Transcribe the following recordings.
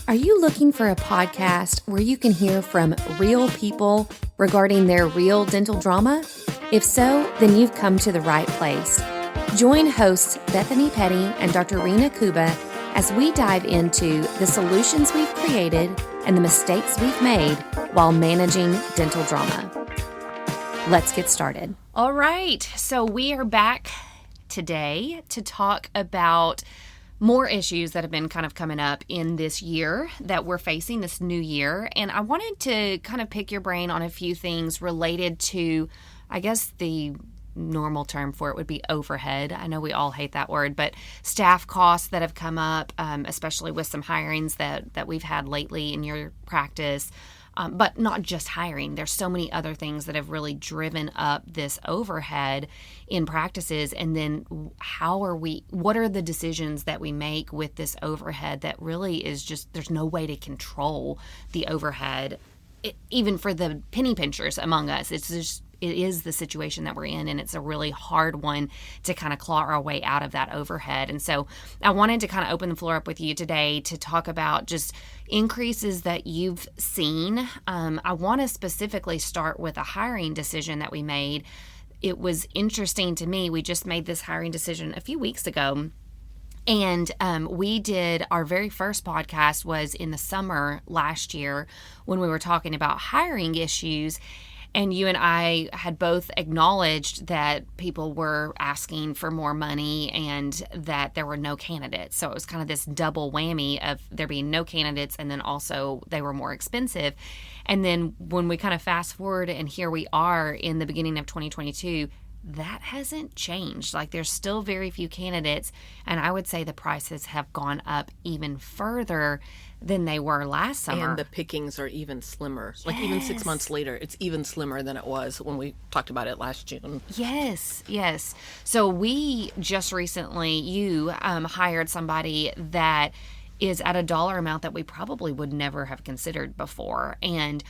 Are you looking for a podcast where you can hear from real people regarding their real dental drama? If so, then you've come to the right place. Join hosts Bethany Petty and Dr. Rena Kuba as we dive into the solutions we've created and the mistakes we've made while managing dental drama. Let's get started. All right, so we are back today to talk about more issues that have been kind of coming up in this year that we're facing, this new year. And I wanted to kind of pick your brain on a few things related to, I guess the normal term for it would be overhead. I know we all hate that word, but staff costs that have come up, especially with some hirings that we've had lately in your practice. But not just hiring. There's so many other things that have really driven up this overhead in practices. And then what are the decisions that we make with this overhead that really is just, there's no way to control the overhead, even for the penny pinchers among us. It is the situation that we're in, and it's a really hard one to kind of claw our way out of that overhead. And so I wanted to kind of open the floor up with you today to talk about just increases that you've seen. I want to specifically start with a hiring decision that we made. It was interesting to me. We just made this hiring decision a few weeks ago. And we did our very first podcast was in the summer last year when we were talking about hiring issues. And you and I had both acknowledged that people were asking for more money and that there were no candidates. So it was kind of this double whammy of there being no candidates and then also they were more expensive. And then when we kind of fast forward and here we are in the beginning of 2022, that hasn't changed. Like there's still very few candidates. And I would say the prices have gone up even further than they were last summer. And the pickings are even slimmer. Yes. Like even 6 months later, it's even slimmer than it was when we talked about it last June. Yes. So we just recently, you hired somebody that is at a dollar amount that we probably would never have considered before. And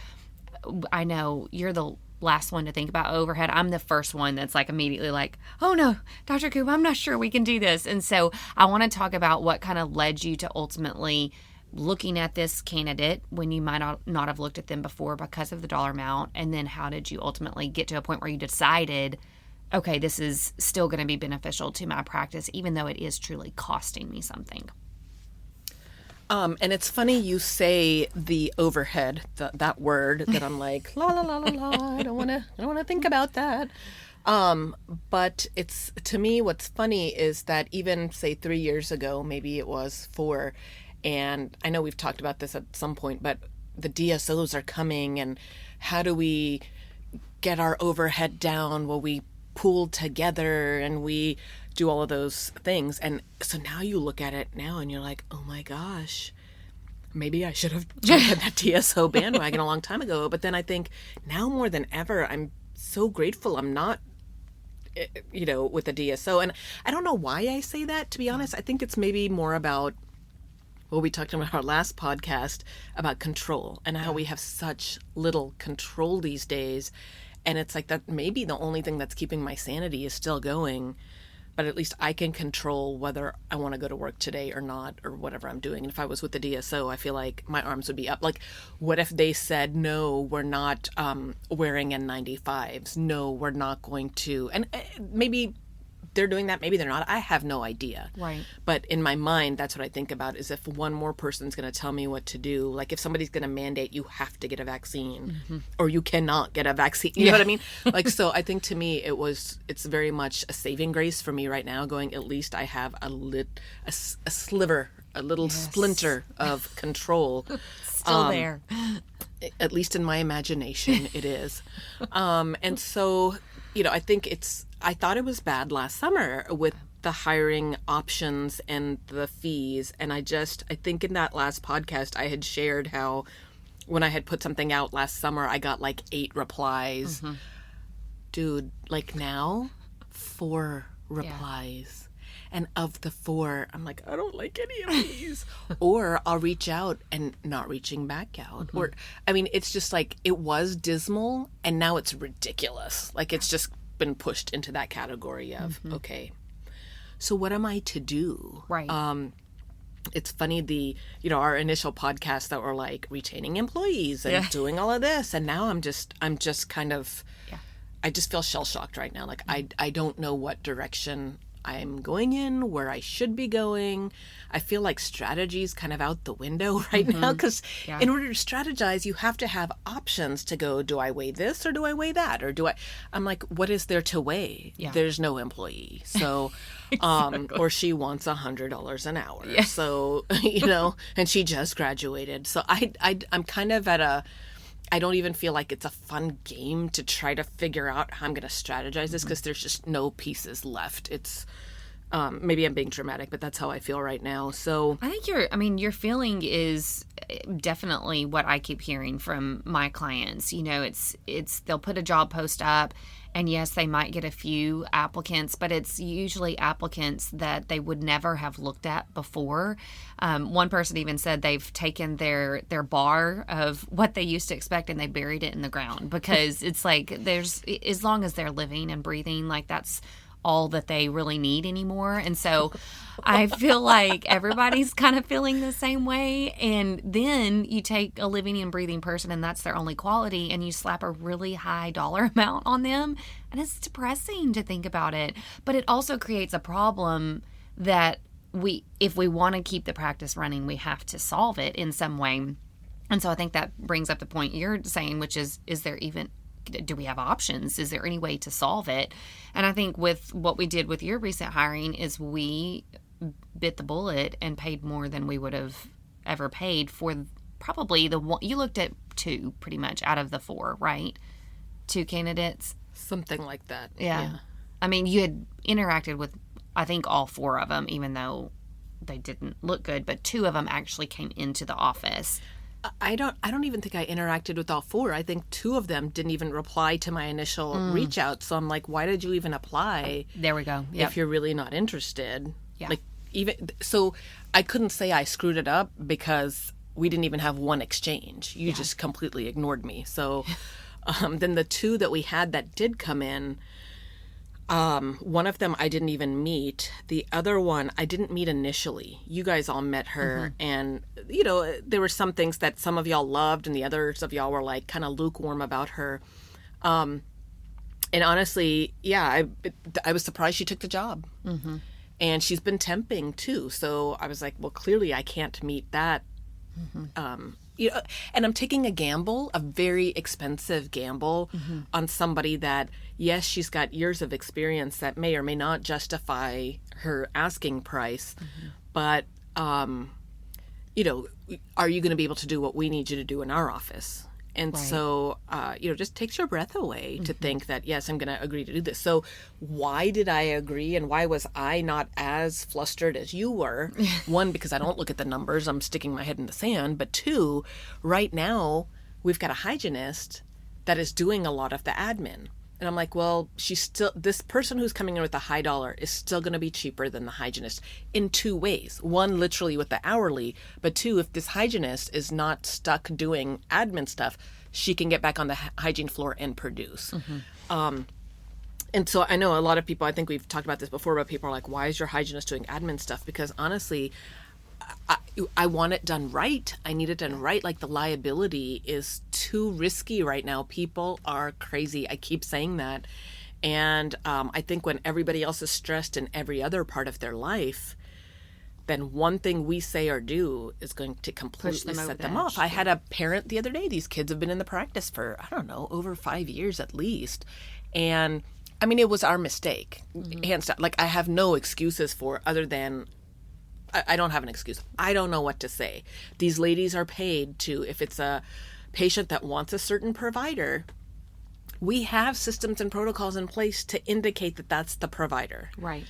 I know you're the last one to think about overhead. I'm the first one that's like immediately like, oh no, Dr. Kuba, I'm not sure we can do this. And so I want to talk about what kind of led you to ultimately looking at this candidate when you might not have looked at them before because of the dollar amount. And then how did you ultimately get to a point where you decided, okay, this is still going to be beneficial to my practice, even though it is truly costing me something? And it's funny you say the overhead, that word that I'm like, la la la la la. I don't want to think about that. But it's, to me, what's funny is that even say 3 years ago, maybe it was 4, and I know we've talked about this at some point, but the DSOs are coming, and how do we get our overhead down? Well, we pool together and we do all of those things. And so now you look at it now and you're like, oh my gosh, maybe I should have jumped at that DSO bandwagon a long time ago. But then I think now more than ever, I'm so grateful I'm not, with the DSO. And I don't know why I say that, to be honest. I think it's maybe more about, well, we talked about our last podcast about control and how we have such little control these days. And it's like that maybe the only thing that's keeping my sanity is still going. But at least I can control whether I want to go to work today or not, or whatever I'm doing. And if I was with the DSO, I feel like my arms would be up. Like, what if they said, no, we're not wearing N95s. No, we're not going to. And maybe they're doing that. Maybe they're not. I have no idea. Right. But in my mind, that's what I think about is if one more person's going to tell me what to do. Like if somebody's going to mandate you have to get a vaccine or you cannot get a vaccine. You know what I mean? Like, so I think to me, it's very much a saving grace for me right now going, at least I have a sliver, a little splinter of control. Still there. At least in my imagination, it is. And so, I think I thought it was bad last summer with the hiring options and the fees. And I think in that last podcast, I had shared how when I had put something out last summer, I got like 8 replies. Mm-hmm. Dude, like now, 4 replies. And of the 4, I'm like, I don't like any of these. Or I'll reach out and not reaching back out. Mm-hmm. Or, I mean, it's just like, it was dismal and now it's ridiculous. Like it's just been pushed into that category of, okay, so what am I to do? Right. it's funny, our initial podcast that were like retaining employees and doing all of this. And now I'm just kind of, I just feel shell shocked right now. Like I don't know what direction I'm going in, where I should be going. I feel like strategy's kind of out the window right now, because in order to strategize, you have to have options to go, do I weigh this or do I weigh that? Or I'm like, what is there to weigh? Yeah. There's no employee. So, exactly. Or she wants $100 an hour. Yeah. So, and she just graduated. So I'm kind of at I don't even feel like it's a fun game to try to figure out how I'm going to strategize this, because there's just no pieces left. It's maybe I'm being dramatic, but that's how I feel right now. So I think your feeling is definitely what I keep hearing from my clients. It's they'll put a job post up, and yes, they might get a few applicants, but it's usually applicants that they would never have looked at before. One person even said they've taken their bar of what they used to expect and they buried it in the ground, because it's like as long as they're living and breathing, like that's all that they really need anymore. And so I feel like everybody's kind of feeling the same way. And then you take a living and breathing person and that's their only quality, and you slap a really high dollar amount on them. And it's depressing to think about it. But it also creates a problem that if we want to keep the practice running, we have to solve it in some way. And so I think that brings up the point you're saying, which is do we have options? Is there any way to solve it? And I think with what we did with your recent hiring is we bit the bullet and paid more than we would have ever paid for probably the one. You looked at 2 pretty much out of the 4, right? 2 candidates. Something like that. Yeah. I mean, you had interacted with, I think, all 4 of them, even though they didn't look good, but 2 of them actually came into the office. I don't even think I interacted with all 4. I think 2 of them didn't even reply to my initial reach out. So I'm like, why did you even apply? There we go. Yep. If you're really not interested. Yeah. Like, so I couldn't say I screwed it up because we didn't even have one exchange. You just completely ignored me. So then the 2 that we had that did come in, one of them I didn't even meet. The other one I didn't meet initially. You guys all met her, and there were some things that some of y'all loved and the others of y'all were like kind of lukewarm about her. And honestly, I was surprised she took the job. And she's been temping too. So I was like, well, clearly I can't meet that. And I'm taking a gamble, a very expensive gamble on somebody that, yes, she's got years of experience that may or may not justify her asking price. But, are you going to be able to do what we need you to do in our office? And so, just takes your breath away to think that, yes, I'm going to agree to do this. So why did I agree, and why was I not as flustered as you were? 1, because I don't look at the numbers. I'm sticking my head in the sand. But 2, right now, we've got a hygienist that is doing a lot of the admin. And I'm like, well, this person who's coming in with a high dollar is still going to be cheaper than the hygienist in 2 ways. 1, literally with the hourly, but 2, if this hygienist is not stuck doing admin stuff, she can get back on the hygiene floor and produce. And so I know a lot of people, I think we've talked about this before, but people are like, why is your hygienist doing admin stuff? Because honestly, I want it done right. I need it done right. Like, the liability is too risky right now. People are crazy. I keep saying that. And I think when everybody else is stressed in every other part of their life, then one thing we say or do is going to completely set them off. I had a parent the other day. These kids have been in the practice for, I don't know, over 5 years at least. And I mean, it was our mistake. Hands down. Like, I have no excuses for other than I don't have an excuse. I don't know what to say. These ladies are paid to, if it's a patient that wants a certain provider, we have systems and protocols in place to indicate that that's the provider. Right.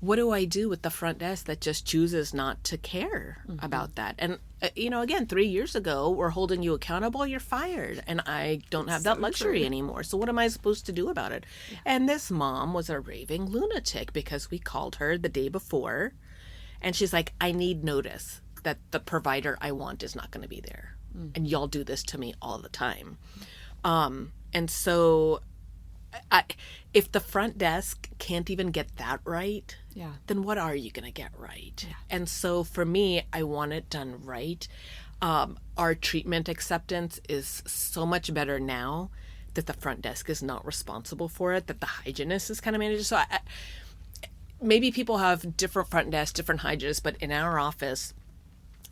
What do I do with the front desk that just chooses not to care about that? And, again, 3 years ago, we're holding you accountable, you're fired. And I don't have that luxury anymore. So what am I supposed to do about it? Yeah. And this mom was a raving lunatic because we called her the day before. And she's like, I need notice that the provider I want is not going to be there. And y'all do this to me all the time. And so if the front desk can't even get that right, Yeah. then what are you going to get right? Yeah. And so for me, I want it done right. Our treatment acceptance is so much better now that the front desk is not responsible for it, that the hygienist is kind of managing. So maybe people have different front desks, different hygienists, but in our office,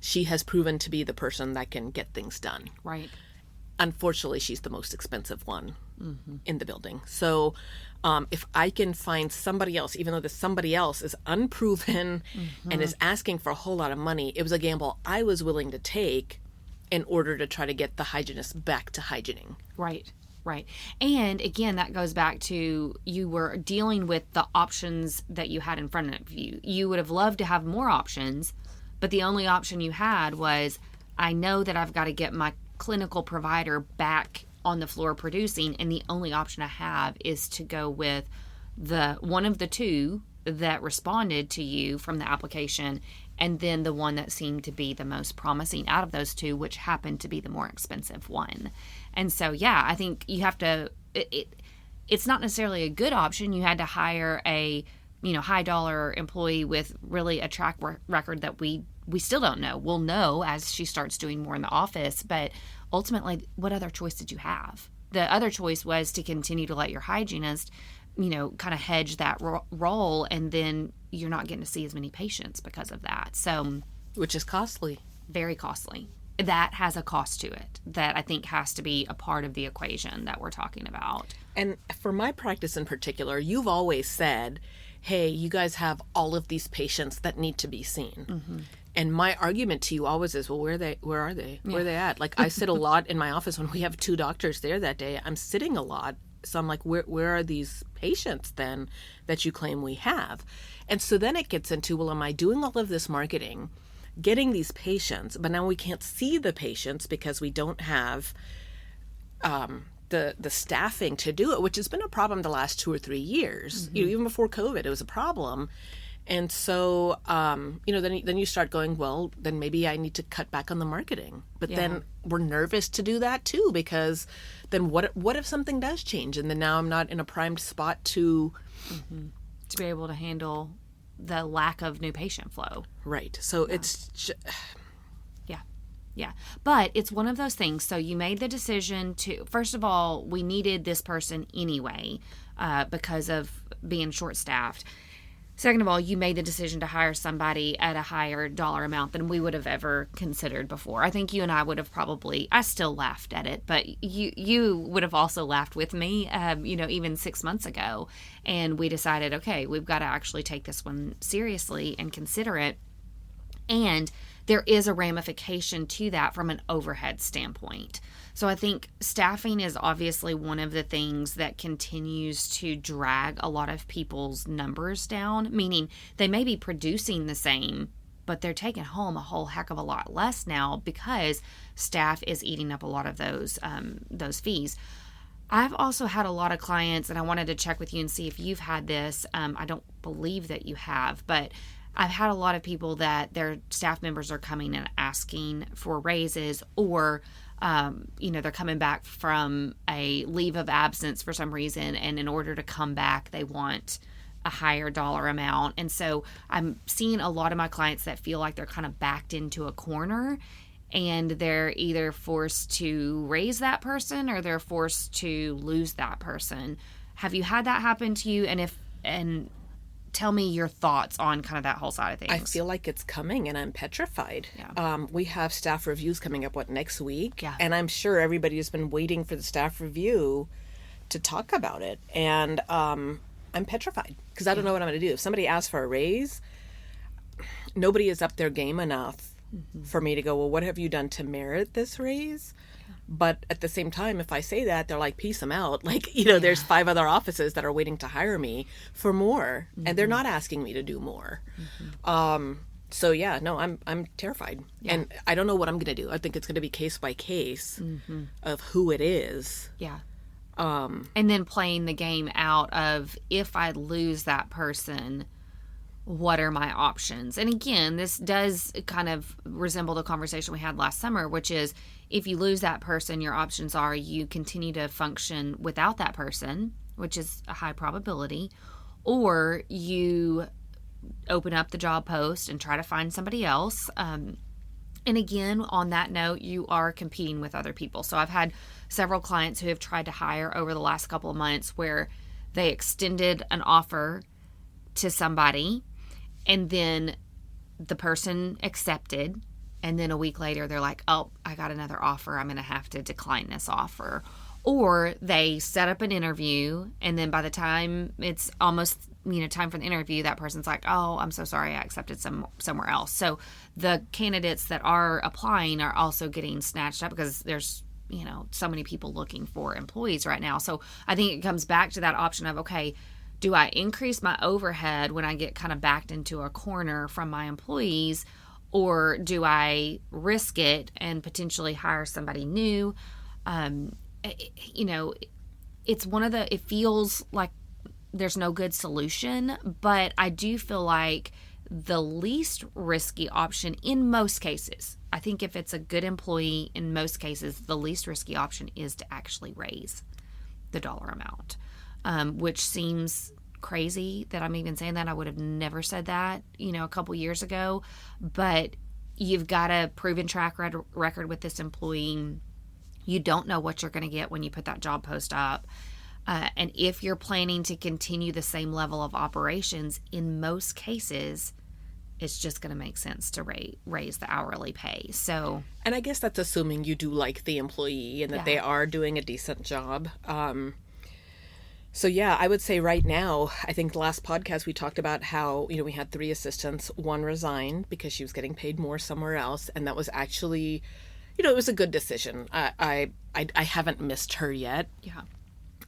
she has proven to be the person that can get things done. Right. Unfortunately, she's the most expensive one in the building. So if I can find somebody else, even though the somebody else is unproven and is asking for a whole lot of money, it was a gamble I was willing to take in order to try to get the hygienist back to hygiening. Right. Right. And again, that goes back to you were dealing with the options that you had in front of you. You would have loved to have more options, but the only option you had was, I know that I've got to get my clinical provider back on the floor producing, and the only option I have is to go with the one of the two that responded to you from the application, and then the one that seemed to be the most promising out of those two, which happened to be the more expensive one. And so, yeah, I think you have to, it's not necessarily a good option. You had to hire a, high dollar employee with really a track record that we still don't know. We'll know as she starts doing more in the office, but ultimately, what other choice did you have? The other choice was to continue to let your hygienist, kind of hedge that role, and then you're not getting to see as many patients because of that. So, which is costly. Very costly. That has a cost to it that I think has to be a part of the equation that we're talking about. And for my practice in particular, you've always said, hey, you guys have all of these patients that need to be seen. And my argument to you always is, well, where are they? Yeah. Where are they at? Like, I sit a lot in my office when we have 2 doctors there that day. I'm sitting a lot. So I'm like, where are these patients then that you claim we have? And so then it gets into, well, am I doing all of this marketing, getting these patients, but now we can't see the patients because we don't have the staffing to do it, which has been a problem the last 2 or 3 years. Even before COVID, it was a problem. And so, then you start going, well, then maybe I need to cut back on the marketing. But then we're nervous to do that too, because then what if something does change, and then now I'm not in a primed spot to be able to handle the lack of new patient flow. Right. So it's Yeah. But it's one of those things. So you made the decision to, first of all, we needed this person anyway because of being short-staffed. Second of all, you made the decision to hire somebody at a higher dollar amount than we would have ever considered before. I think you and I would have I still laughed at it, but you would have also laughed with me, even 6 months ago. And we decided, okay, we've got to actually take this one seriously and consider it. And there is a ramification to that from an overhead standpoint. So I think staffing is obviously one of the things that continues to drag a lot of people's numbers down, meaning they may be producing the same, but they're taking home a whole heck of a lot less now because staff is eating up a lot of those fees. I've also had a lot of clients, and I wanted to check with you and see if you've had this. I don't believe that you have, but I've had a lot of people that their staff members are coming and asking for raises, or they're coming back from a leave of absence for some reason, and in order to come back, they want a higher dollar amount. And so I'm seeing a lot of my clients that feel like they're kind of backed into a corner, and they're either forced to raise that person or they're forced to lose that person. Have you had that happen to you? And tell me your thoughts on kind of that whole side of things. I feel like it's coming, and I'm petrified. Yeah. We have staff reviews coming up, next week? Yeah. And I'm sure everybody has been waiting for the staff review to talk about it. And I'm petrified because I don't know what I'm going to do. If somebody asks for a raise, nobody is up their game enough for me to go, well, what have you done to merit this raise? But at the same time, if I say that, they're like, peace them out. There's 5 other offices that are waiting to hire me for more, and they're not asking me to do more. I'm terrified. Yeah. And I don't know what I'm going to do. I think it's going to be case by case of who it is. Yeah. And then playing the game out of, if I lose that person, what are my options? And again, this does kind of resemble the conversation we had last summer, which is, if you lose that person, your options are you continue to function without that person, which is a high probability, or you open up the job post and try to find somebody else. And again, on that note, you are competing with other people. So I've had several clients who have tried to hire over the last couple of months where they extended an offer to somebody and then the person accepted. And then a week later, they're like, oh, I got another offer. I'm going to have to decline this offer. Or they set up an interview, and then by the time it's almost, time for the interview, that person's like, oh, I'm so sorry, I accepted somewhere else. So the candidates that are applying are also getting snatched up because there's, so many people looking for employees right now. So I think it comes back to that option of, okay, do I increase my overhead when I get kind of backed into a corner from my employees, or do I risk it and potentially hire somebody new? It's it feels like there's no good solution, but I do feel like the least risky option in most cases, I think if it's a good employee, in most cases, the least risky option is to actually raise the dollar amount, which seems crazy that I'm even saying that. I would have never said that, a couple years ago, but you've got a proven track record with this employee. You don't know what you're going to get when you put that job post up. And if you're planning to continue the same level of operations, in most cases, it's just going to make sense to raise the hourly pay. So, and I guess that's assuming you do like the employee and that they are doing a decent job. So yeah, I would say right now, I think the last podcast we talked about how, we had 3 assistants. One resigned because she was getting paid more somewhere else. And that was actually, it was a good decision. I haven't missed her yet. Yeah.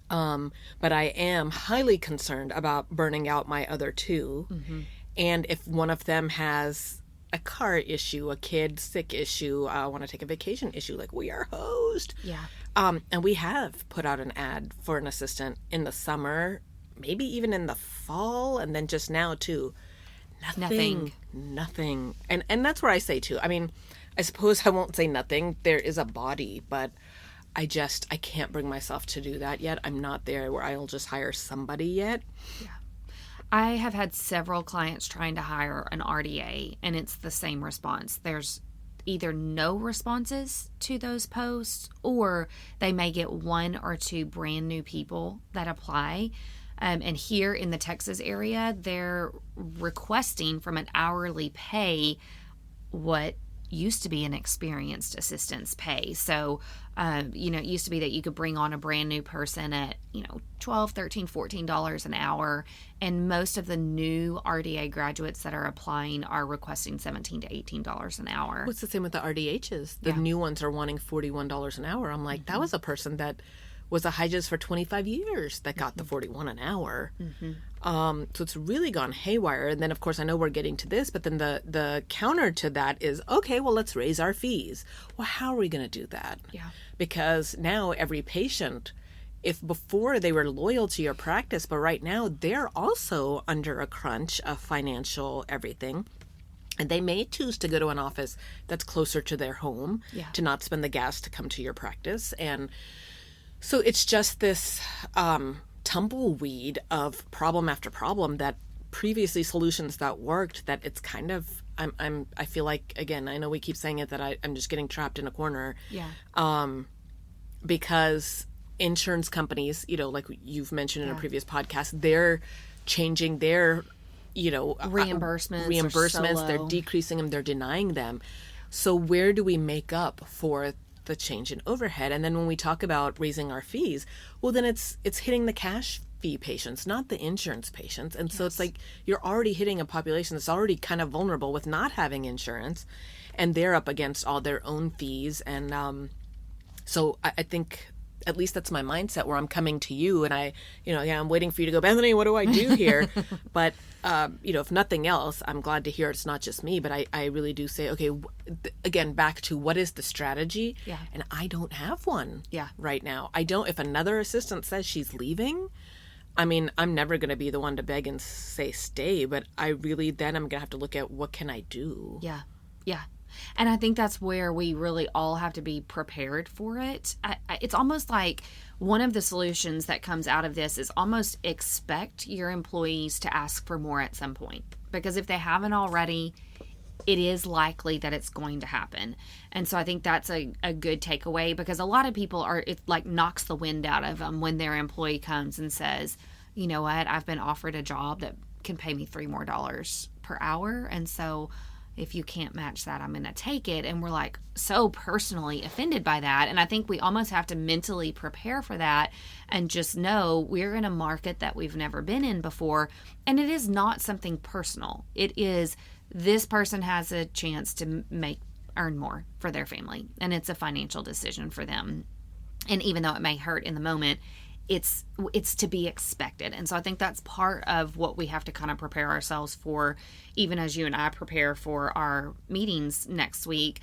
But I am highly concerned about burning out my other 2. Mm-hmm. And if one of them has a car issue, a kid sick issue, want to take a vacation issue, like we are hosed. Yeah. And we have put out an ad for an assistant in the summer, maybe even in the fall, and then just now too. Nothing. And that's where I say too. I mean, I suppose I won't say nothing. There is a body, but I can't bring myself to do that yet. I'm not there where I'll just hire somebody yet. Yeah. I have had several clients trying to hire an RDA, and it's the same response. There's either no responses to those posts, or they may get 1 or 2 brand new people that apply. And here in the Texas area, they're requesting from an hourly pay what used to be an experienced assistant's pay. So, it used to be that you could bring on a brand new person at, $12, $13, $14 an hour. And most of the new RDA graduates that are applying are requesting $17 to $18 an hour. What's the same with the RDHs? The new ones are wanting $41 an hour. I'm like, that was a person that was a hygienist for 25 years that got the $41 an hour. Mm-hmm. So it's really gone haywire. And then, of course, I know we're getting to this, but then the counter to that is, okay, well, let's raise our fees. Well, how are we going to do that? Yeah. Because now every patient, if before they were loyal to your practice, but right now they're also under a crunch of financial everything. And they may choose to go to an office that's closer to their home to not spend the gas to come to your practice. And so it's just this tumbleweed of problem after problem that previously solutions that worked, that it's kind of, I feel like, again, I know we keep saying it, that I'm just getting trapped in a corner. Yeah. Because insurance companies, like you've mentioned in a previous podcast, they're changing their, reimbursements. They're decreasing them. They're denying them. So where do we make up for the change in overhead? And then when we talk about raising our fees, well, then it's hitting the cash fee patients, not the insurance patients. And so it's like you're already hitting a population that's already kind of vulnerable with not having insurance, and they're up against all their own fees. And so I think at least that's my mindset, where I'm coming to you and I'm waiting for you to go, Bethany, what do I do here? But, if nothing else, I'm glad to hear it's not just me, but I really do say, okay, again, back to what is the strategy? Yeah. And I don't have one Yeah. right now. If another assistant says she's leaving, I mean, I'm never going to be the one to beg and say stay, but I'm going to have to look at what can I do? Yeah. Yeah. And I think that's where we really all have to be prepared for it. It's almost like one of the solutions that comes out of this is almost expect your employees to ask for more at some point. because if they haven't already, it is likely that it's going to happen. And so I think that's a good takeaway, because a lot of people it like knocks the wind out of them when their employee comes and says, you know what, I've been offered a job that can pay me $3 more per hour. And so if you can't match that, I'm going to take it. And we're like so personally offended by that. And I think we almost have to mentally prepare for that and just know we're in a market that we've never been in before. And it is not something personal. It is, this person has a chance to earn more for their family. And it's a financial decision for them. And even though it may hurt in the moment, it's to be expected. And so I think that's part of what we have to kind of prepare ourselves for, even as you and I prepare for our meetings next week,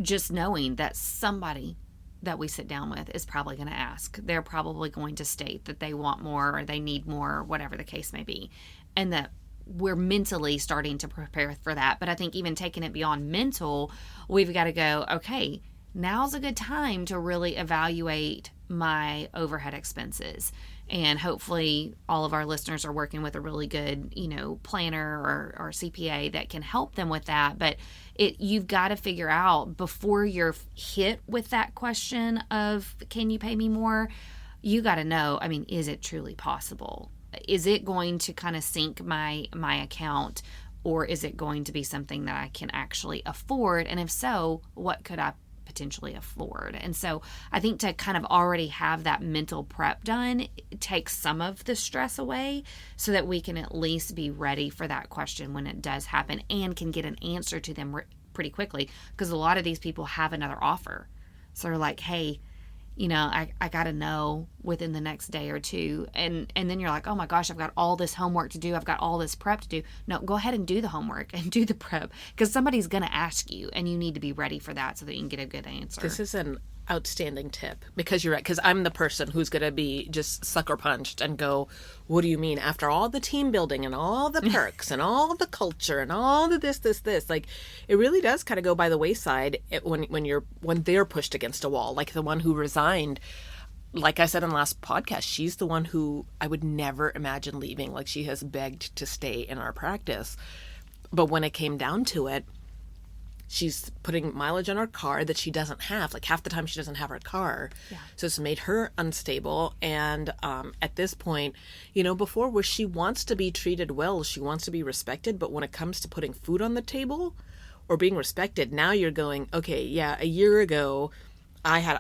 just knowing that somebody that we sit down with is probably going to ask. They're probably going to state that they want more or they need more, or whatever the case may be. And that we're mentally starting to prepare for that. But I think even taking it beyond mental, we've got to go, okay, now's a good time to really evaluate my overhead expenses. And hopefully all of our listeners are working with a really good, planner or CPA that can help them with that. But you've got to figure out before you're hit with that question of, can you pay me more? You got to know, is it truly possible? Is it going to kind of sink my account, or is it going to be something that I can actually afford? And if so, what could I potentially afford? And so I think to kind of already have that mental prep done, it takes some of the stress away so that we can at least be ready for that question when it does happen and can get an answer to them pretty quickly, because a lot of these people have another offer. So they're like, hey, I got to know within the next day or two. And then you're like, oh my gosh, I've got all this homework to do. I've got all this prep to do. No, go ahead and do the homework and do the prep, because somebody's going to ask you and you need to be ready for that so that you can get a good answer. This is an outstanding tip, because you're right. Because I'm the person who's going to be just sucker punched and go, what do you mean? After all the team building and all the perks and all the culture and all the this, like, it really does kind of go by the wayside when they're pushed against a wall. Like the one who resigned, like I said in the last podcast, she's the one who I would never imagine leaving. Like, she has begged to stay in our practice. But when it came down to it, she's putting mileage on her car that she doesn't have. Like, half the time she doesn't have her car. Yeah. So it's made her unstable. And at this point, before, where she wants to be treated well, she wants to be respected. But when it comes to putting food on the table or being respected, now you're going, okay, yeah, a year ago, I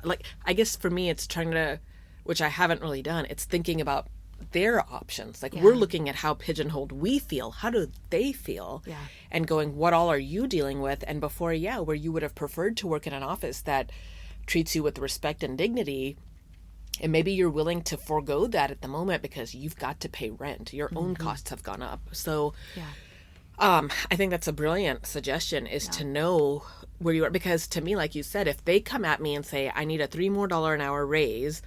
guess for me, it's trying to, which I haven't really done, it's thinking about their options. Like, we're looking at how pigeonholed we feel. How do they feel? Yeah. And going, what all are you dealing with? And before, where you would have preferred to work in an office that treats you with respect and dignity, and maybe you're willing to forego that at the moment because you've got to pay rent. Your own costs have gone up. So I think that's a brilliant suggestion, is to know where you are. Because to me, like you said, if they come at me and say, I need a $3 more an hour raise,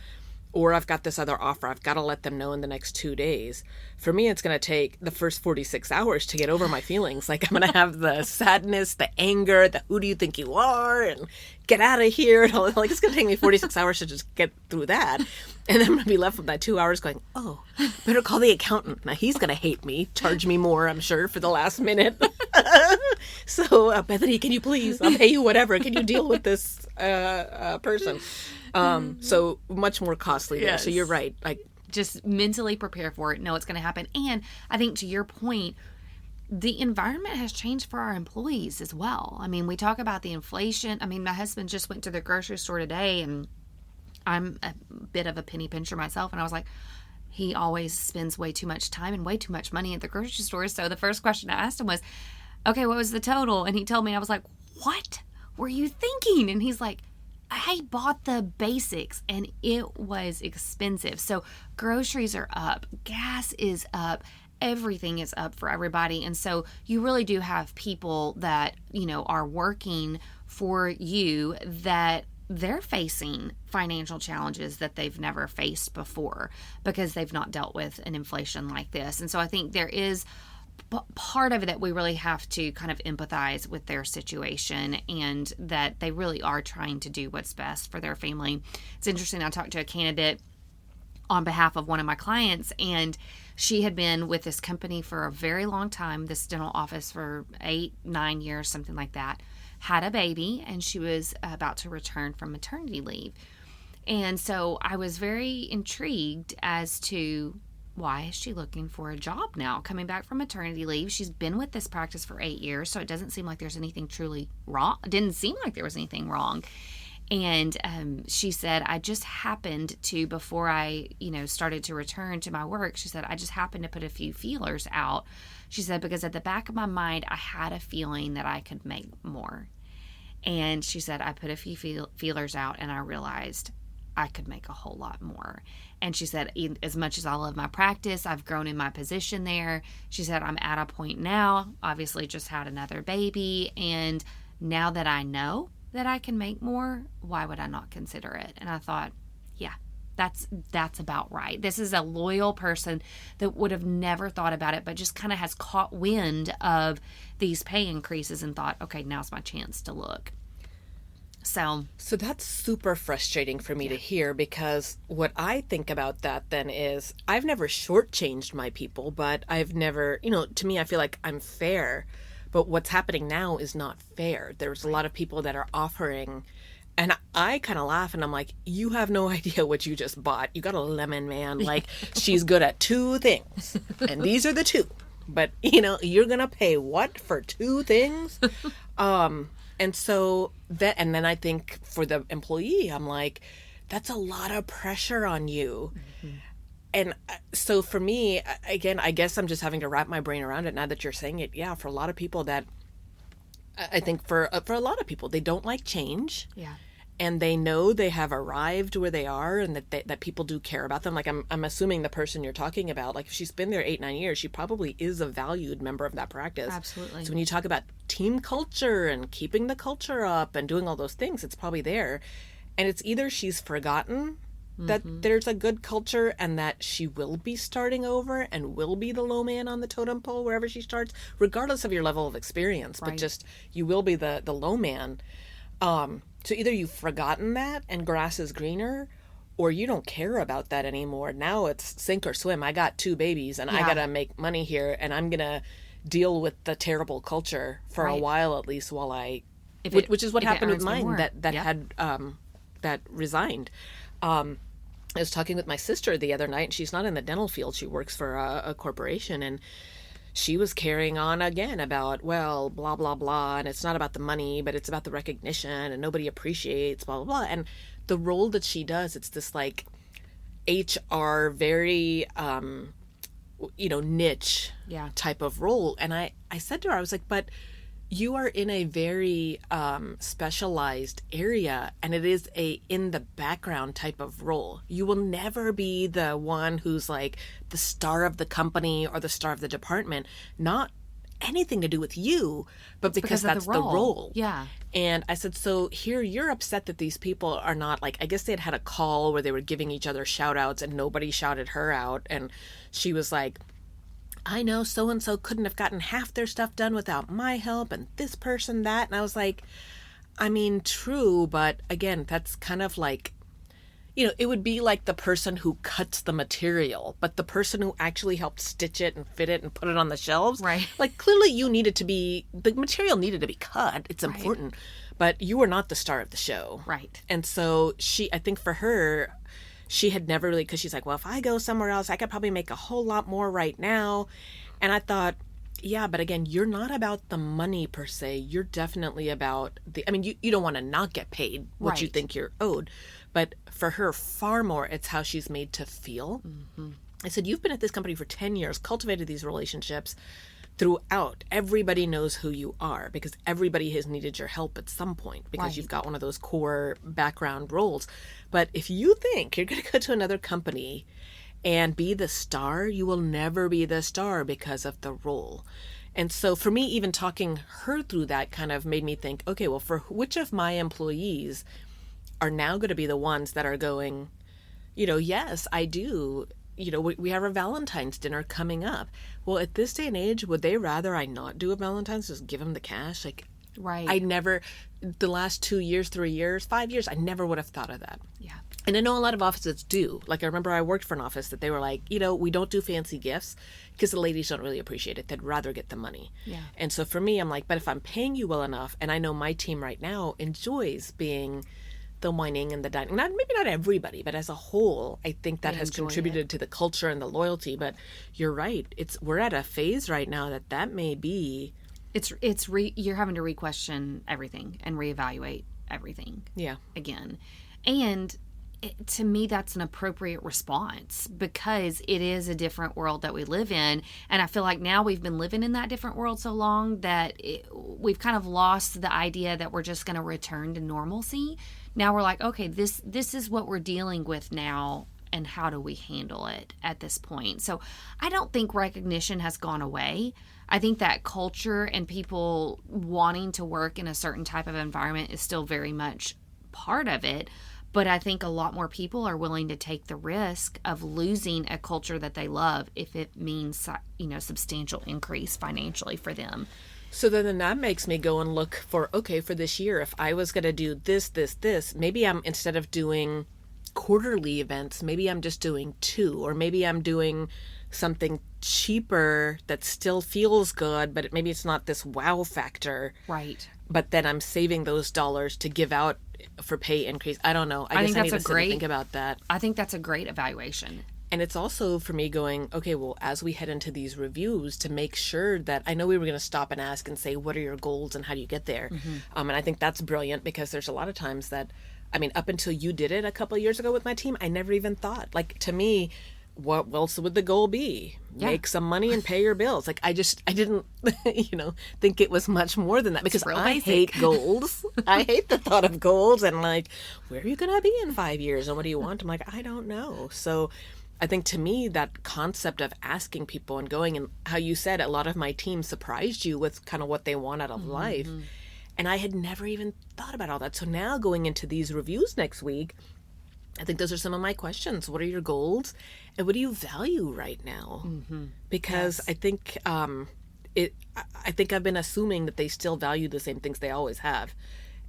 or I've got this other offer, I've got to let them know in the next 2 days. For me, it's going to take the first 46 hours to get over my feelings. Like, I'm going to have the sadness, the anger, the who do you think you are, and get out of here. And all, like, it's going to take me 46 hours to just get through that. And then I'm going to be left with that 2 hours going, oh, better call the accountant. Now, he's going to hate me, charge me more, I'm sure, for the last minute. So, Bethany, can you please? I'll pay you whatever. Can you deal with this person? So much more costly there. Yes. So you're right. Like, just mentally prepare for it. Know it's going to happen. And I think, to your point, the environment has changed for our employees as well. We talk about the inflation. My husband just went to the grocery store today, and I'm a bit of a penny pincher myself. And I was like, he always spends way too much time and way too much money at the grocery store. So the first question I asked him was, okay, what was the total? And he told me, and I was like, what were you thinking? And he's like, I bought the basics and it was expensive. So groceries are up, gas is up, everything is up for everybody. And so you really do have people that, are working for you that they're facing financial challenges that they've never faced before because they've not dealt with an inflation like this. And so I think there is part of it that we really have to kind of empathize with their situation, and that they really are trying to do what's best for their family. It's interesting. I talked to a candidate on behalf of one of my clients, and she had been with this company for a very long time, this dental office for 8-9 years, something like that, had a baby, and she was about to return from maternity leave. And so I was very intrigued as to why is she looking for a job now, coming back from maternity leave. She's been with this practice for 8 years, so it doesn't seem like there's anything truly wrong. It didn't seem like there was anything wrong. And she said, I just happened to, before I, started to return to my work, she said, I just happened to put a few feelers out. She said, because at the back of my mind, I had a feeling that I could make more. And she said, I put a few feelers out and I realized I could make a whole lot more. And she said, as much as I love my practice, I've grown in my position there. She said, I'm at a point now, obviously just had another baby. And now that I know that I can make more, why would I not consider it? And I thought, yeah, that's about right. This is a loyal person that would have never thought about it, but just kind of has caught wind of these pay increases and thought, okay, now's my chance to look. So that's super frustrating for me to hear, because what I think about that then is I've never shortchanged my people, but I've never, to me, I feel like I'm fair. But what's happening now is not fair. There's a lot of people that are offering, and I kind of laugh and I'm like, you have no idea what you just bought. You got a lemon, man. Like, she's good at 2 things, and these are the 2. But, you're going to pay what for 2 things? And so that, and then I think for the employee, I'm like, that's a lot of pressure on you. Mm-hmm. And so for me, again, I guess I'm just having to wrap my brain around it now that you're saying it. Yeah, for a lot of people that, I think for a lot of people, they don't like change. Yeah. And they know they have arrived where they are, and that people do care about them. Like I'm assuming the person you're talking about, like if she's been there 8-9 years, she probably is a valued member of that practice. Absolutely. So when you talk about team culture and keeping the culture up and doing all those things, it's probably there. And it's either she's forgotten that there's a good culture and that she will be starting over and will be the low man on the totem pole wherever she starts, regardless of your level of experience. Right. But just you will be the low man. So either you've forgotten that and grass is greener, or you don't care about that anymore. Now it's sink or swim. I got 2 babies and I got to make money here, and I'm going to deal with the terrible culture for a while, at least while which is what happened with mine that had that resigned. I was talking with my sister the other night, and she's not in the dental field. She works for a corporation, and she was carrying on again about, well, blah, blah, blah, and it's not about the money, but it's about the recognition, and nobody appreciates, blah, blah, blah. And the role that she does, it's this like HR, very, niche type of role. And I said to her, I was like, but you are in a very specialized area, and it is a in the background type of role. You will never be the one who's like the star of the company or the star of the department. Not anything to do with you, but because that's the role. Yeah. And I said, so here you're upset that these people are not like, I guess they had a call where they were giving each other shout outs and nobody shouted her out. And she was like, I know so-and-so couldn't have gotten half their stuff done without my help, and this person, that. And I was like, I mean, true, but again, that's kind of like, it would be like the person who cuts the material, but the person who actually helped stitch it and fit it and put it on the shelves. Right. Like, clearly the material needed to be cut. It's important, but you were not the star of the show. Right. And so I think for her, she had never really, because she's like, well, if I go somewhere else, I could probably make a whole lot more right now. And I thought, yeah, but again, you're not about the money per se. You're definitely about you don't want to not get paid what you think you're owed. But for her, far more, it's how she's made to feel. Mm-hmm. I said, you've been at this company for 10 years, cultivated these relationships throughout. Everybody knows who you are because everybody has needed your help at some point because you've got one of those core background roles. But if you think you're going to go to another company and be the star, you will never be the star because of the role. And so for me, even talking her through that kind of made me think, okay, well, for which of my employees are now going to be the ones that are going, yes, I do. We have a Valentine's dinner coming up. Well, at this day and age, would they rather I not do a Valentine's, just give them the cash? Like, right. I never, the last 2 years, 3 years, 5 years, I never would have thought of that. Yeah. And I know a lot of offices do. Like, I remember I worked for an office that they were like, we don't do fancy gifts because the ladies don't really appreciate it. They'd rather get the money. Yeah. And so for me, I'm like, but if I'm paying you well enough, and I know my team right now enjoys being the whining and the dining, maybe not everybody, but as a whole, I think that has contributed to the culture and the loyalty. But you're right. We're at a phase right now that may be. You're having to re-question everything and reevaluate everything. Yeah. Again. And to me, that's an appropriate response because it is a different world that we live in. And I feel like now we've been living in that different world so long that we've kind of lost the idea that we're just going to return to normalcy. Now we're like, okay, this is what we're dealing with now, and how do we handle it at this point? So I don't think recognition has gone away. I think that culture and people wanting to work in a certain type of environment is still very much part of it. But I think a lot more people are willing to take the risk of losing a culture that they love if it means, substantial increase financially for them. So then that makes me go and look for this year, if I was going to do this, maybe I'm, instead of doing quarterly events, maybe I'm just doing 2, or maybe I'm doing something cheaper that still feels good, but maybe it's not this wow factor. Right. But then I'm saving those dollars to give out for pay increase. I don't know. I guess I need to think about that. I think that's a great evaluation. And it's also for me going, okay, well, as we head into these reviews, to make sure that I know we were going to stop and ask and say, what are your goals and how do you get there? Mm-hmm. And I think that's brilliant because there's a lot of times that, up until you did it a couple of years ago with my team, I never even thought. Like, to me, what else would the goal be? Yeah. Make some money and pay your bills. Like, I didn't, think it was much more than that, because I hate goals. I hate the thought of goals and like, where are you going to be in 5 years? And what do you want? I'm like, I don't know. So I think to me, that concept of asking people and going, and how you said a lot of my team surprised you with kind of what they want out of life. And I had never even thought about all that. So now going into these reviews next week, I think those are some of my questions. What are your goals? And what do you value right now? Mm-hmm. Because yes. I think I've been assuming that they still value the same things they always have.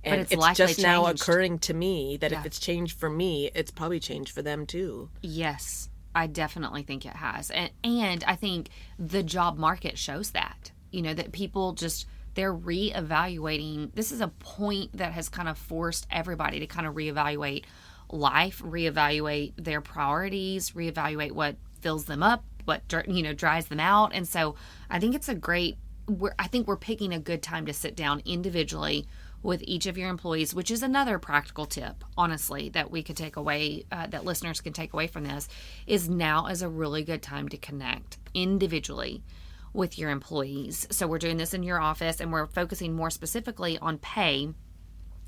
And but it's just now occurring to me that if it's changed for me, it's probably changed for them too. Yes, I definitely think it has. And I think the job market shows that, that people they're reevaluating. This is a point that has kind of forced everybody to kind of reevaluate life, reevaluate their priorities, reevaluate what fills them up, what dries them out. And so I think it's we're picking a good time to sit down individually with each of your employees, which is another practical tip, honestly, that we could take away, that listeners can take away from this, is now is a really good time to connect individually with your employees. So we're doing this in your office, and we're focusing more specifically on pay.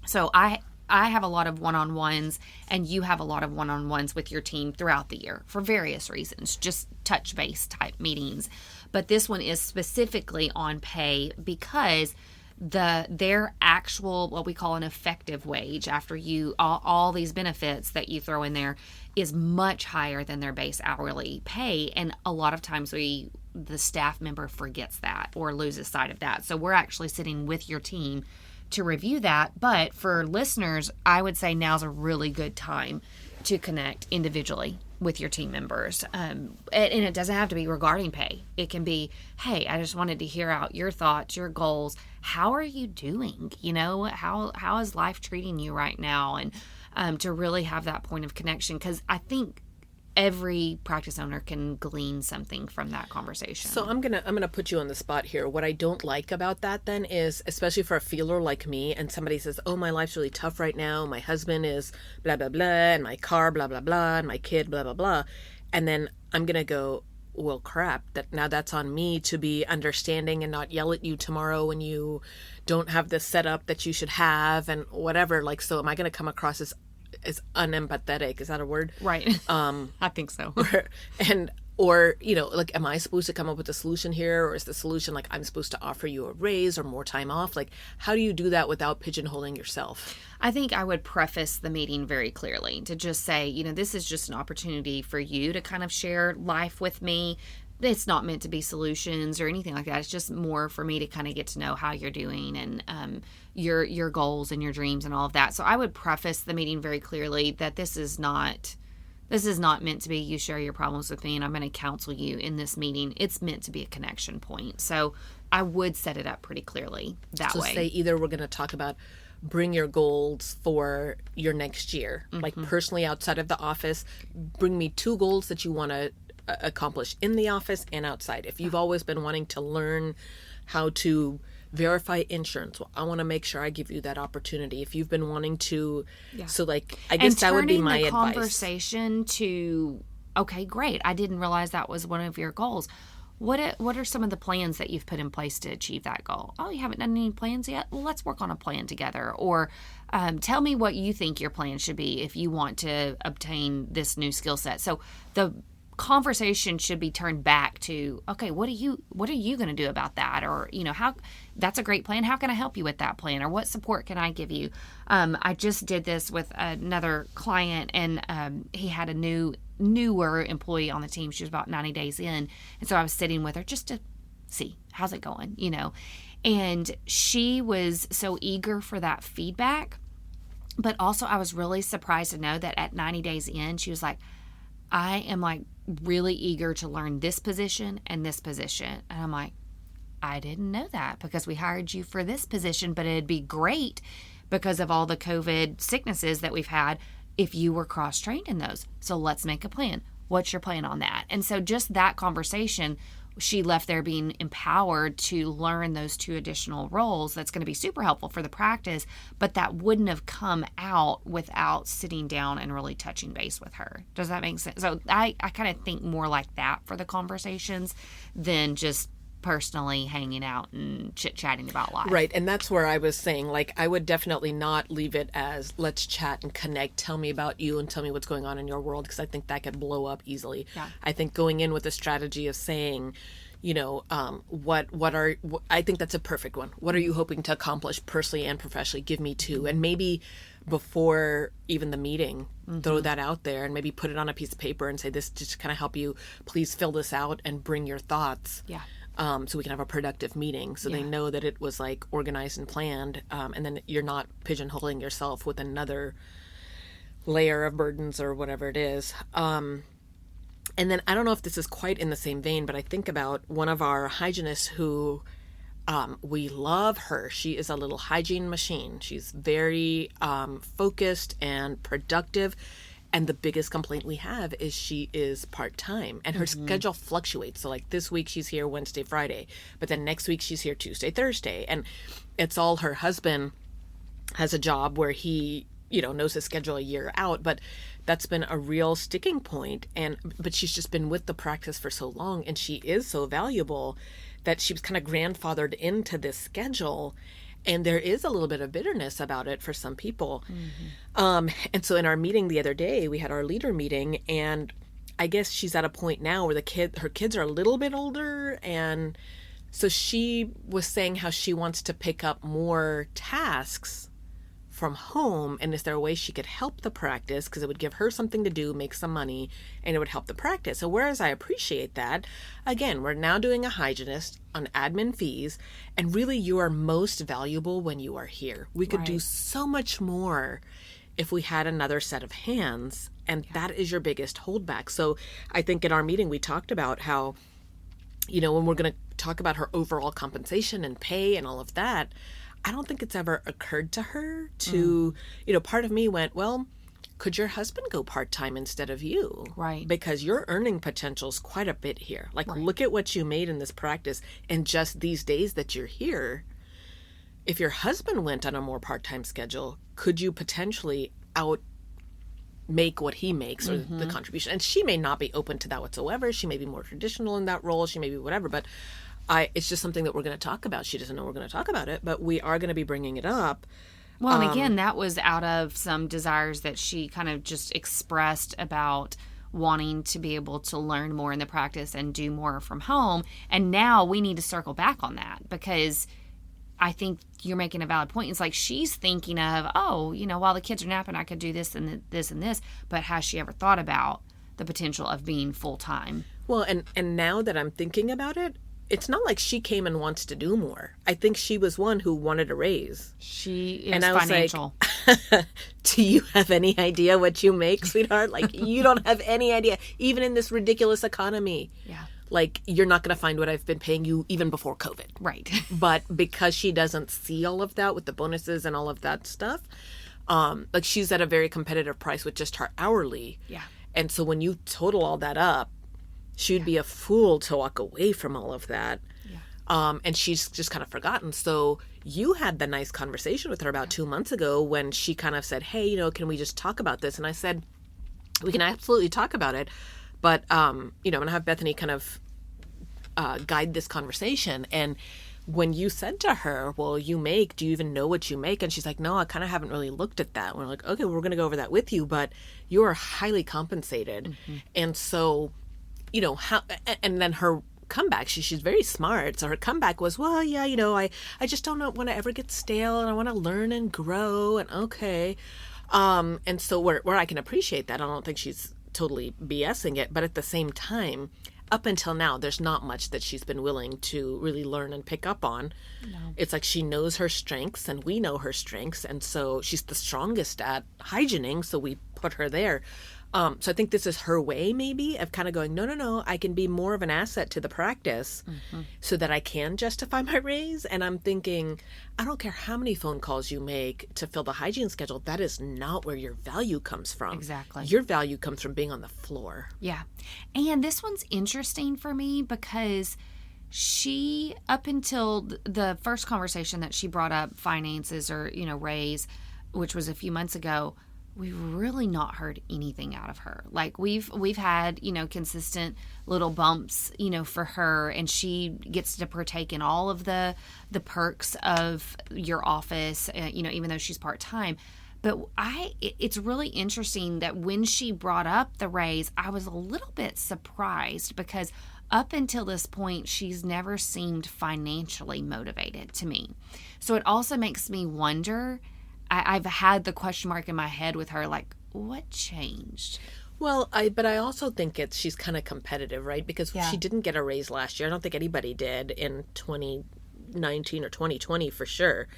So I have a lot of one-on-ones, and you have a lot of one-on-ones with your team throughout the year for various reasons, just touch base type meetings. But this one is specifically on pay because their actual, what we call an effective wage, after you all these benefits that you throw in there, is much higher than their base hourly pay. And a lot of times the staff member forgets that or loses sight of that. So we're actually sitting with your team to review that. But for listeners, I would say now's a really good time to connect individually with your team members. And it doesn't have to be regarding pay. It can be, hey, I just wanted to hear out your thoughts, your goals. How are you doing? How is life treating you right now? And to really have that point of connection, because I think every practice owner can glean something from that conversation. So I'm gonna put you on the spot here. What I don't like about that then is, especially for a feeler like me, and somebody says, oh, my life's really tough right now, my husband is blah blah blah, and my car blah blah blah, and my kid blah blah blah, and then I'm gonna go, well, crap, that's on me to be understanding and not yell at you tomorrow when you don't have the setup that you should have and whatever. Like, so am I gonna come across as unempathetic? Is that a word? Right. I think so. Or am I supposed to come up with a solution here, or is the solution like I'm supposed to offer you a raise or more time off? Like, how do you do that without pigeonholing yourself? I think I would preface the meeting very clearly to just say, this is just an opportunity for you to kind of share life with me. it's not meant to be solutions or anything like that. It's just more for me to kind of get to know how you're doing and your goals and your dreams and all of that. So I would preface the meeting very clearly that this is not meant to be you share your problems with me and I'm going to counsel you in this meeting. It's meant to be a connection point. So I would set it up pretty clearly that way. So say either we're going to talk about bring your goals for your next year, like personally outside of the office, bring me 2 goals that you want to accomplish in the office and outside. If you've always been wanting to learn how to verify insurance, well, I want to make sure I give you that opportunity. If you've been wanting to, so like, I guess that would be my advice. Conversation to, okay, great. I didn't realize that was one of your goals. What are some of the plans that you've put in place to achieve that goal? Oh, you haven't done any plans yet? Well, let's work on a plan together. Or tell me what you think your plan should be if you want to obtain this new skill set. So the conversation should be turned back to, okay, what are you going to do about that? Or, how, that's a great plan. How can I help you with that plan? Or what support can I give you? I just did this with another client, and he had a newer employee on the team. She was about 90 days in. And so I was sitting with her just to see, how's it going, and she was so eager for that feedback. But also I was really surprised to know that at 90 days in, she was like, I am like really eager to learn this position and this position. And I'm like, I didn't know that because we hired you for this position, but it'd be great because of all the COVID sicknesses that we've had if you were cross-trained in those. So let's make a plan. What's your plan on that? And so just that conversation, she left there being empowered to learn those 2 additional roles. That's going to be super helpful for the practice, but that wouldn't have come out without sitting down and really touching base with her. Does that make sense? So I kind of think more like that for the conversations than just personally hanging out and chit-chatting about life. Right, and that's where I was saying, like, I would definitely not leave it as let's chat and connect, tell me about you and tell me what's going on in your world, because I think that could blow up easily. Yeah. I think going in with a strategy of saying, I think that's a perfect one. What are you hoping to accomplish personally and professionally? Give me 2. And maybe before even the meeting, throw that out there and maybe put it on a piece of paper and say, this just kind of help you, please fill this out and bring your thoughts. Yeah. So we can have a productive meeting, so they know that it was like organized and planned, and then you're not pigeonholing yourself with another layer of burdens or whatever it is. And then I don't know if this is quite in the same vein, but I think about one of our hygienists who we love her. She is a little hygiene machine. She's very focused and productive. And the biggest complaint we have is she is part-time and her schedule fluctuates. So like this week she's here Wednesday, Friday, but then next week she's here Tuesday, Thursday. And it's all her husband has a job where he, knows his schedule a year out, but that's been a real sticking point. But she's just been with the practice for so long and she is so valuable that she was kind of grandfathered into this schedule. And there is a little bit of bitterness about it for some people. And so in our meeting the other day, we had our leader meeting, and I guess she's at a point now where her kids are a little bit older. And so she was saying how she wants to pick up more tasks from home. And is there a way she could help the practice? Because it would give her something to do, make some money, and it would help the practice. So whereas I appreciate that, again, we're now doing a hygienist on admin fees, and really you are most valuable when you are here. We could do so much more if we had another set of hands, and that is your biggest holdback. So I think in our meeting we talked about how, when we're going to talk about her overall compensation and pay and all of that, I don't think it's ever occurred to her to, part of me went, well, could your husband go part-time instead of you? Right. Because your earning potential is quite a bit here. Like, look at what you made in this practice in just these days that you're here. If your husband went on a more part-time schedule, could you potentially make what he makes or the contribution? And she may not be open to that whatsoever. She may be more traditional in that role. She may be whatever, but it's just something that we're going to talk about. She doesn't know we're going to talk about it, but we are going to be bringing it up. Well, and again, that was out of some desires that she kind of just expressed about wanting to be able to learn more in the practice and do more from home. And now we need to circle back on that, because I think you're making a valid point. It's like she's thinking of, while the kids are napping, I could do this and this and this. But has she ever thought about the potential of being full-time? Well, and now that I'm thinking about it, it's not like she came and wants to do more. I think she was one who wanted a raise. She is And I was financial. like, do you have any idea what you make, sweetheart? Like, you don't have any idea. Even in this ridiculous economy. Yeah. Like, you're not going to find what I've been paying you even before COVID. Right. But because she doesn't see all of that with the bonuses and all of that stuff, like, she's at a very competitive price with just her hourly. Yeah. And so when you total all that up, she'd be a fool to walk away from all of that. Yeah. And she's just kind of forgotten. So you had the nice conversation with her about 2 months ago when she kind of said, hey, can we just talk about this? And I said, we can absolutely talk about it. But, I'm going to have Bethany kind of guide this conversation. And when you said to her, well, do you even know what you make? And she's like, no, I kind of haven't really looked at that. And we're like, okay, we're going to go over that with you, but you are highly compensated. Mm-hmm. And so, how, and then her comeback, she's very smart. So her comeback was, well, yeah, I just don't want to ever get stale and I want to learn and grow and okay. And so where I can appreciate that, I don't think she's totally BSing it, but at the same time, up until now, there's not much that she's been willing to really learn and pick up on. No. It's like she knows her strengths and we know her strengths. And so she's the strongest at hygiening. So we put her there. So I think this is her way maybe of kind of going, no, I can be more of an asset to the practice so that I can justify my raise. And I'm thinking, I don't care how many phone calls you make to fill the hygiene schedule. That is not where your value comes from. Exactly. Your value comes from being on the floor. Yeah. And this one's interesting for me because she, up until the first conversation that she brought up, finances or, raise, which was a few months ago, we've really not heard anything out of her. Like we've had, consistent little bumps, for her, and she gets to partake in all of the perks of your office, even though she's part-time. But it's really interesting that when she brought up the raise, I was a little bit surprised because up until this point, she's never seemed financially motivated to me. So it also makes me wonder, I've had the question mark in my head with her, like, what changed? Well, but I also think she's kind of competitive, right? Because she didn't get a raise last year. I don't think anybody did in 2019 or 2020 for sure.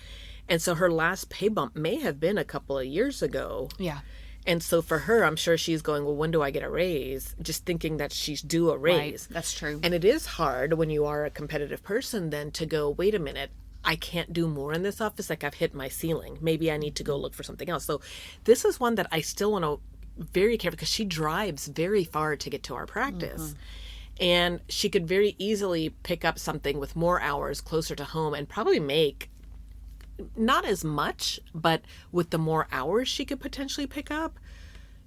And so her last pay bump may have been a couple of years ago. Yeah. And so for her, I'm sure she's going, well, when do I get a raise? Just thinking that she's due a raise. Right. That's true. And it is hard when you are a competitive person then to go, wait a minute, I can't do more in this office. Like I've hit my ceiling. Maybe I need to go look for something else. So this is one that I still want to very careful because she drives very far to get to our practice. And she could very easily pick up something with more hours closer to home and probably make not as much, but with the more hours she could potentially pick up,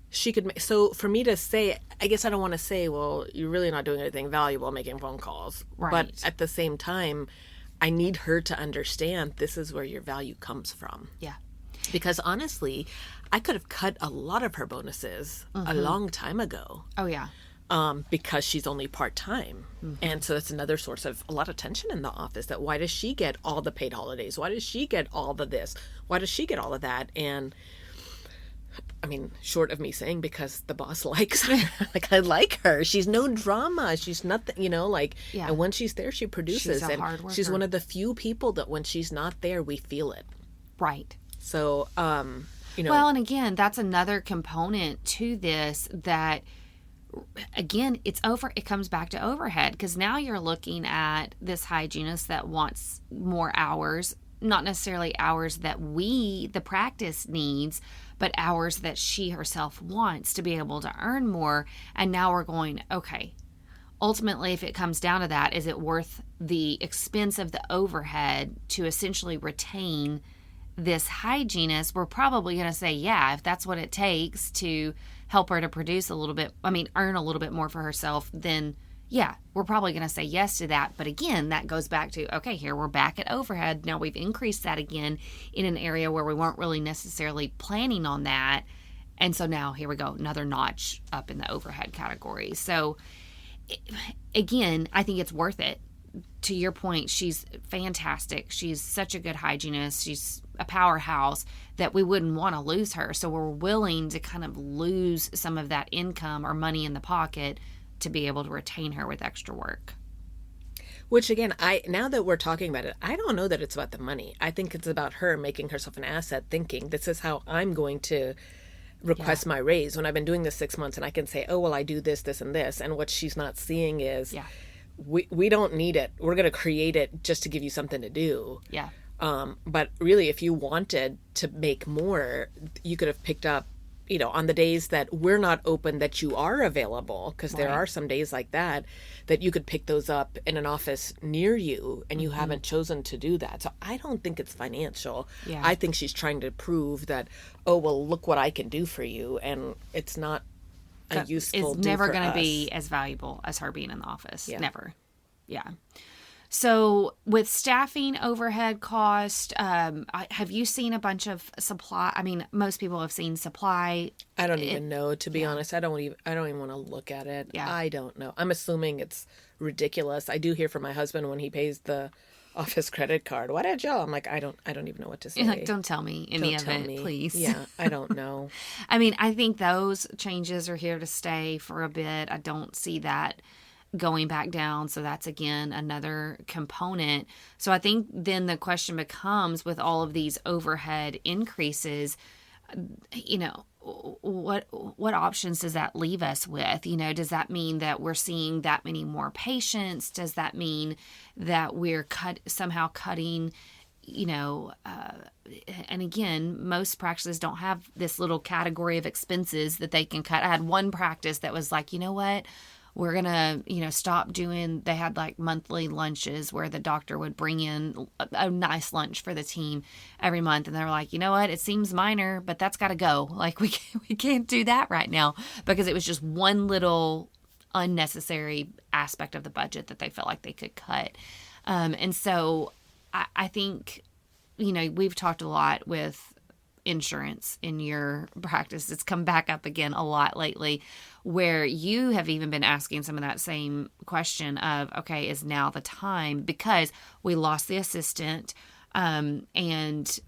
she could. So for me to say, I guess I don't want to say, well, you're really not doing anything valuable making phone calls. Right. But at the same time, I need her to understand this is where your value comes from. Yeah. Because honestly, I could have cut a lot of her bonuses a long time ago. Oh, yeah. Because she's only part-time. And so that's another source of a lot of tension in the office, that why does she get all the paid holidays? Why does she get all the this? Why does she get all of that? And I mean, short of me saying because the boss likes her, like I like her. She's no drama. She's nothing, and when she's there, she produces. She's a hard worker. She's one of the few people that when she's not there, we feel it. Right. So, Well, and again, that's another component to this that, again, it comes back to overhead, because now you're looking at this hygienist that wants more hours, not necessarily hours that the practice needs, but hours that she herself wants to be able to earn more. And now we're going, okay, ultimately, if it comes down to that, is it worth the expense of the overhead to essentially retain this hygienist? We're probably going to say, yeah, if that's what it takes to help her to produce earn a little bit more for herself, then yeah, we're probably going to say yes to that. But again, that goes back to, okay, here we're back at overhead. Now we've increased that again in an area where we weren't really necessarily planning on that. And so now here we go, another notch up in the overhead category. So again, I think it's worth it. To your point, she's fantastic. She's such a good hygienist. She's a powerhouse that we wouldn't want to lose her. So we're willing to kind of lose some of that income or money in the pocket to be able to retain her with extra work. Which again, now that we're talking about it, I don't know that it's about the money. I think it's about her making herself an asset, thinking this is how I'm going to request my raise when I've been doing this 6 months, and I can say, oh, well, I do this, this, and this. And what she's not seeing is we don't need it. We're going to create it just to give you something to do. Yeah. But really, if you wanted to make more, you could have picked up, on the days that we're not open, that you are available, because there are some days like that you could pick those up in an office near you, and you haven't chosen to do that. So I don't think it's financial. Yeah. I think she's trying to prove that, oh, well, look what I can do for you, and it's not a useful. It's never going to us. be as valuable as her being in the office. Yeah. Never. Yeah. So with staffing overhead cost, have you seen a bunch of supply? I mean, most people have seen supply. I don't even know, to be honest. I don't even want to look at it. Yeah. I don't know. I'm assuming it's ridiculous. I do hear from my husband when he pays the office credit card, what did y'all? I'm like, I don't even know what to say. You're like, don't tell me any of it, please. Yeah, I don't know. I mean, I think those changes are here to stay for a bit. I don't see that going back down. So that's, again, another component. So I think then the question becomes, with all of these overhead increases, what options does that leave us with? Does that mean that we're seeing that many more patients? Does that mean that we're somehow cutting, and again, most practices don't have this little category of expenses that they can cut. I had one practice that was like, you know what? We're going to, stop doing, they had like monthly lunches where the doctor would bring in a nice lunch for the team every month. And they were like, you know what, it seems minor, but that's got to go. Like we can't do that right now, because it was just one little unnecessary aspect of the budget that they felt like they could cut. And so I think, we've talked a lot with insurance in your practice. It's come back up again a lot lately, where you have even been asking some of that same question of, okay, is now the time? Because we lost the assistant, and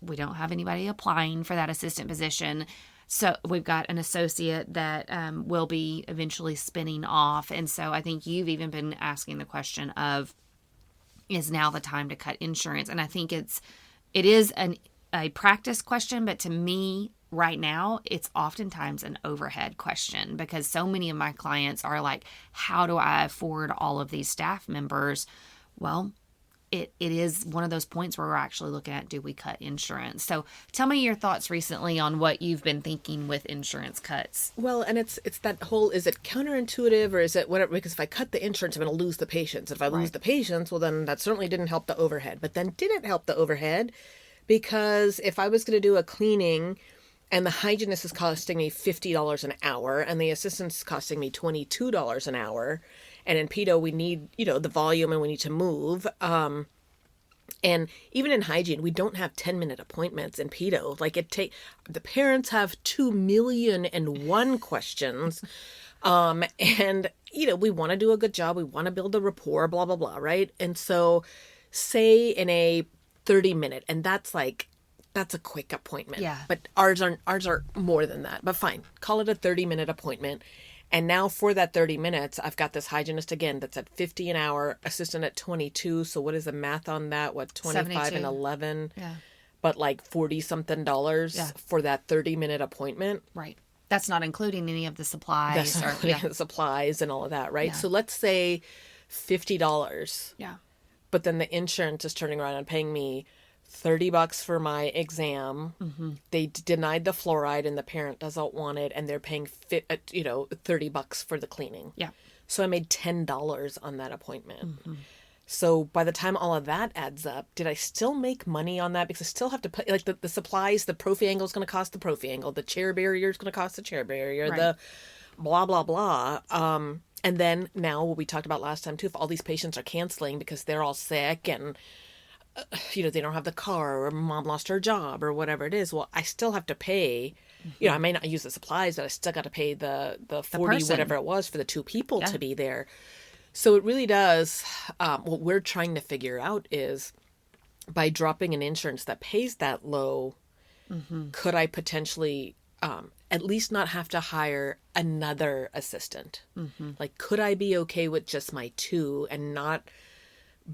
we don't have anybody applying for that assistant position. So we've got an associate that will be eventually spinning off. And so I think you've even been asking the question of, is now the time to cut insurance? And I think it is a practice question, but to me right now, it's oftentimes an overhead question, because so many of my clients are like, how do I afford all of these staff members? Well, it is one of those points where we're actually looking at, do we cut insurance? So tell me your thoughts recently on what you've been thinking with insurance cuts. Well, and it's that whole, is it counterintuitive, or is it whatever? Because if I cut the insurance, I'm going to lose the patients. If I lose the patients, well, then that certainly didn't help the overhead. But then didn't help the overhead, because if I was going to do a cleaning and the hygienist is costing me $50 an hour and the assistant's costing me $22 an hour, and in pedo we need, the volume, and we need to move. And even in hygiene, we don't have 10-minute appointments in pedo. Like the parents have 2,000,001 questions. And, we want to do a good job. We want to build a rapport, blah, blah, blah. Right. And so say in a 30-minute, and that's a quick appointment. Yeah. But ours are more than that. But fine, call it a 30-minute appointment. And now for that 30 minutes, I've got this hygienist again that's at $50 an hour, assistant at $22. So what is the math on that? What, 25 72. and 11? Yeah. But like $40-something for that 30-minute appointment. Right. That's not including any of the supplies. That's not including the supplies and all of that, right? Yeah. So let's say $50. Yeah. But then the insurance is turning around and paying me $30 for my exam. Mm-hmm. They denied the fluoride and the parent doesn't want it, and they're paying $30 for the cleaning. Yeah. So I made $10 on that appointment. Mm-hmm. So by the time all of that adds up, did I still make money on that? Because I still have to pay, like the supplies, the Profi angle is going to cost the Profi angle, the chair barrier is going to cost the chair barrier, the blah, blah, blah. And then now what we talked about last time too, if all these patients are canceling because they're all sick and they don't have the car, or mom lost her job, or whatever it is. Well, I still have to pay. I may not use the supplies, but I still got to pay the 40 person, whatever it was for the two people to be there. So it really does. What we're trying to figure out is, by dropping an insurance that pays that low, could I potentially at least not have to hire another assistant. Like, could I be okay with just my 2 and not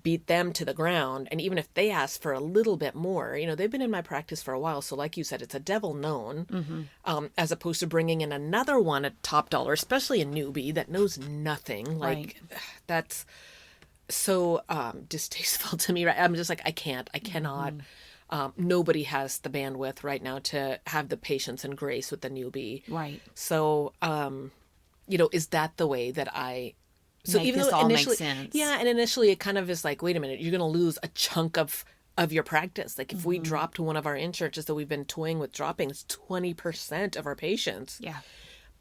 beat them to the ground? And even if they ask for a little bit more, they've been in my practice for a while. So like you said, it's a devil known, as opposed to bringing in another one at top dollar, especially a newbie that knows nothing. Like, that's so distasteful to me. Right? I'm just like, I cannot. Nobody has the bandwidth right now to have the patience and grace with the newbie. Right. So, is that the way that so Make even this though all initially, make sense. yeah, and initially it kind of is like, wait a minute, you're going to lose a chunk of your practice. Like, if we drop to one of our insurances that we've been toying with dropping, it's 20% of our patients. Yeah.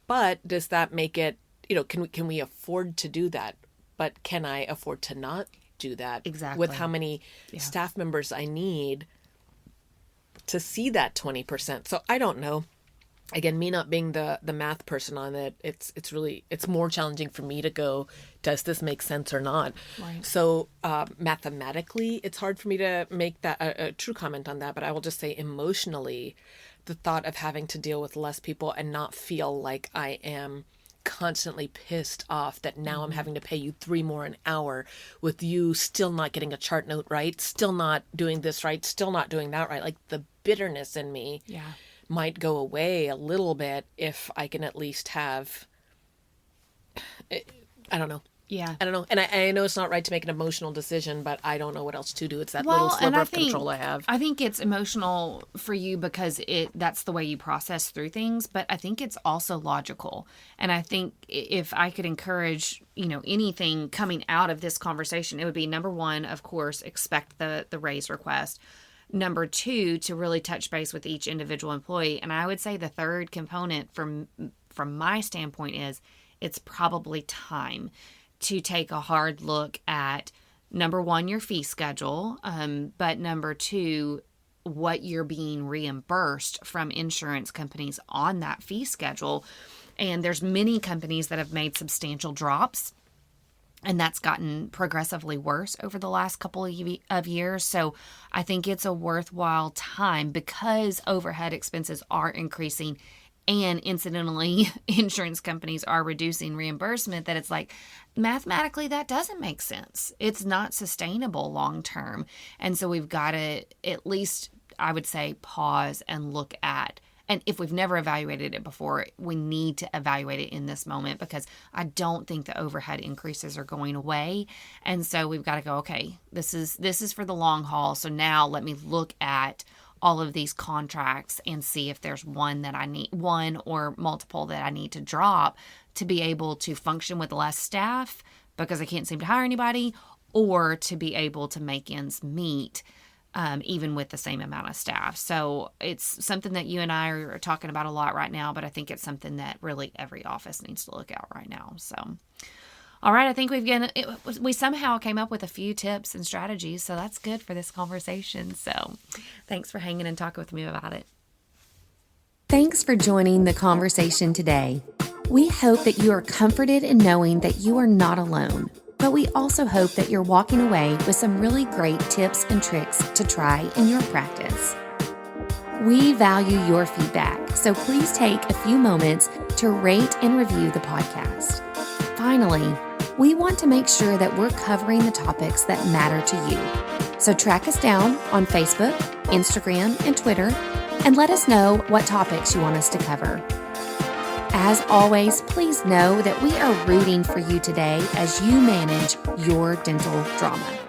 But does that make it, can we afford to do that? But can I afford to not do that? Exactly. With how many staff members I need to see that 20%. So I don't know. Again, me not being the math person on it, it's more challenging for me to go, does this make sense or not? Right. So mathematically, it's hard for me to make that a true comment on that. But I will just say emotionally, the thought of having to deal with less people and not feel like I am constantly pissed off that now I'm having to pay you $3 more an hour with you still not getting a chart note right, still not doing this right, still not doing that right. Like, the bitterness in me might go away a little bit if I can at least have, I don't know. Yeah. I don't know. And I know it's not right to make an emotional decision, but I don't know what else to do. It's that little sliver of control I have. I think it's emotional for you because that's the way you process through things, but I think it's also logical. And I think if I could encourage, anything coming out of this conversation, it would be, number one, of course, expect the raise request. Number two, to really touch base with each individual employee. And I would say the third component from my standpoint is it's probably time to take a hard look at, number one, your fee schedule, but number two, what you're being reimbursed from insurance companies on that fee schedule. And there's many companies that have made substantial drops, and that's gotten progressively worse over the last couple of years. So I think it's a worthwhile time, because overhead expenses are increasing and incidentally insurance companies are reducing reimbursement, that it's like, mathematically, that doesn't make sense. It's not sustainable long term. And so we've got to, at least I would say, pause and look at, and if we've never evaluated it before, we need to evaluate it in this moment, because I don't think the overhead increases are going away. And so we've got to go, okay, this is for the long haul. So now let me look at all of these contracts and see if there's one or multiple that I need to drop to be able to function with less staff because I can't seem to hire anybody, or to be able to make ends meet even with the same amount of staff. So it's something that you and I are talking about a lot right now, but I think it's something that really every office needs to look at right now. So, all right, I think we somehow came up with a few tips and strategies, so that's good for this conversation. So thanks for hanging and talking with me about it. Thanks for joining the conversation today. We hope that you are comforted in knowing that you are not alone, but we also hope that you're walking away with some really great tips and tricks to try in your practice. We value your feedback, so please take a few moments to rate and review the podcast. Finally, we want to make sure that we're covering the topics that matter to you. So track us down on Facebook, Instagram, and Twitter, and let us know what topics you want us to cover. As always, please know that we are rooting for you today as you manage your dental drama.